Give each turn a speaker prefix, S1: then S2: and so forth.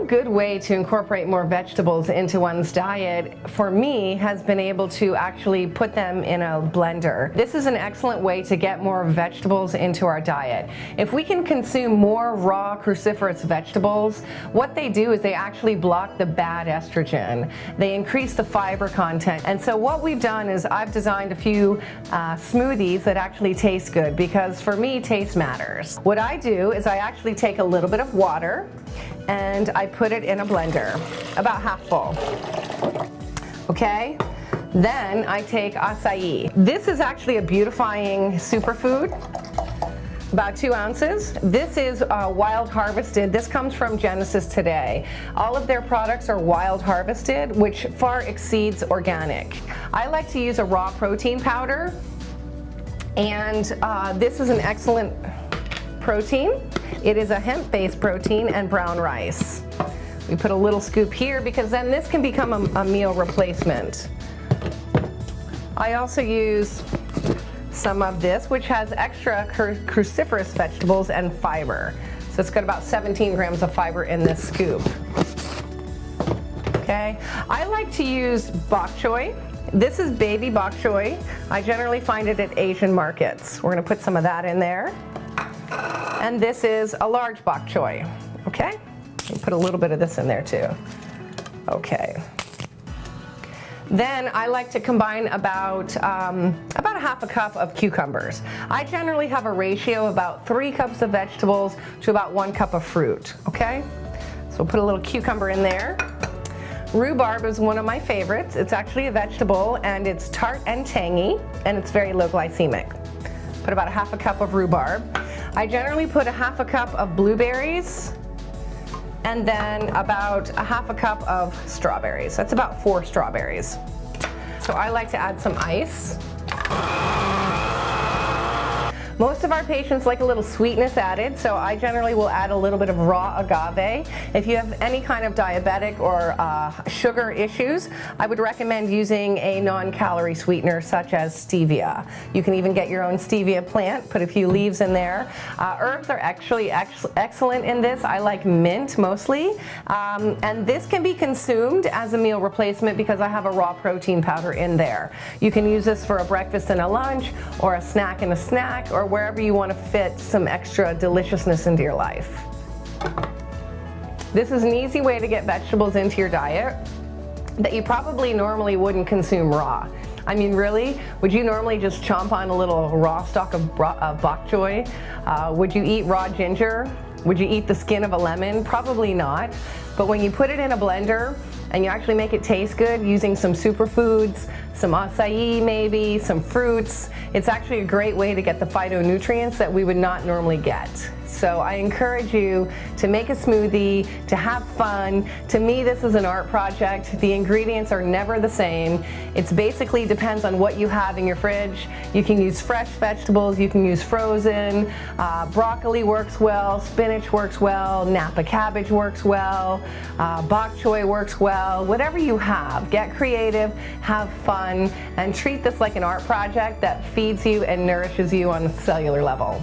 S1: One good way to incorporate more vegetables into one's diet, for me, has been able to actually put them in a blender. This is an excellent way to get more vegetables into our diet. If we can consume more raw cruciferous vegetables, what they do is they actually block the bad estrogen. They increase the fiber content. And so what we've done is I've designed a few smoothies that actually taste good, because for me, taste matters. What I do is I actually take a little bit of water and I put it in a blender, about half full. Okay? Then I take acai. This is actually a beautifying superfood, about 2 ounces. This is wild harvested. This comes from Genesis Today. All of their products are wild harvested, which far exceeds organic. I like to use a raw protein powder, and this is an excellent protein. It is a hemp-based protein and brown rice. We put a little scoop here because then this can become a meal replacement. I also use some of this, which has extra cruciferous vegetables and fiber. So it's got about 17 grams of fiber in this scoop. Okay, I like to use bok choy. This is baby bok choy. I generally find it at Asian markets. We're gonna put some of that in there. And this is a large bok choy, okay? We'll put a little bit of this in there too. Okay. Then I like to combine about a half a cup of cucumbers. I generally have a ratio of about 3 cups of vegetables to about 1 cup of fruit, okay? So we'll put a little cucumber in there. Rhubarb is one of my favorites. It's actually a vegetable and it's tart and tangy and it's very low glycemic. Put about a half a cup of rhubarb. I generally put a half a cup of blueberries and then about a half a cup of strawberries. That's about 4 strawberries. So I like to add some ice. Most of our patients like a little sweetness added, so I generally will add a little bit of raw agave. If you have any kind of diabetic or sugar issues, I would recommend using a non-calorie sweetener such as stevia. You can even get your own stevia plant, put a few leaves in there. Herbs are actually excellent in this. I like mint mostly, and this can be consumed as a meal replacement because I have a raw protein powder in there. You can use this for a breakfast and a lunch, or a snack and a snack, or wherever you want to fit some extra deliciousness into your life. This is an easy way to get vegetables into your diet that you probably normally wouldn't consume raw. I mean, really, would you normally just chomp on a little raw stalk of bok choy? Would you eat raw ginger? Would you eat the skin of a lemon? Probably not. But when you put it in a blender and you actually make it taste good using some superfoods, some acai maybe, some fruits, it's actually a great way to get the phytonutrients that we would not normally get. So I encourage you to make a smoothie, to have fun. To me, this is an art project. The ingredients are never the same. It's basically depends on what you have in your fridge. You can use fresh vegetables, you can use frozen, broccoli works well, spinach works well, Napa cabbage works well, bok choy works well. Whatever you have, get creative, have fun, and treat this like an art project that feeds you and nourishes you on a cellular level.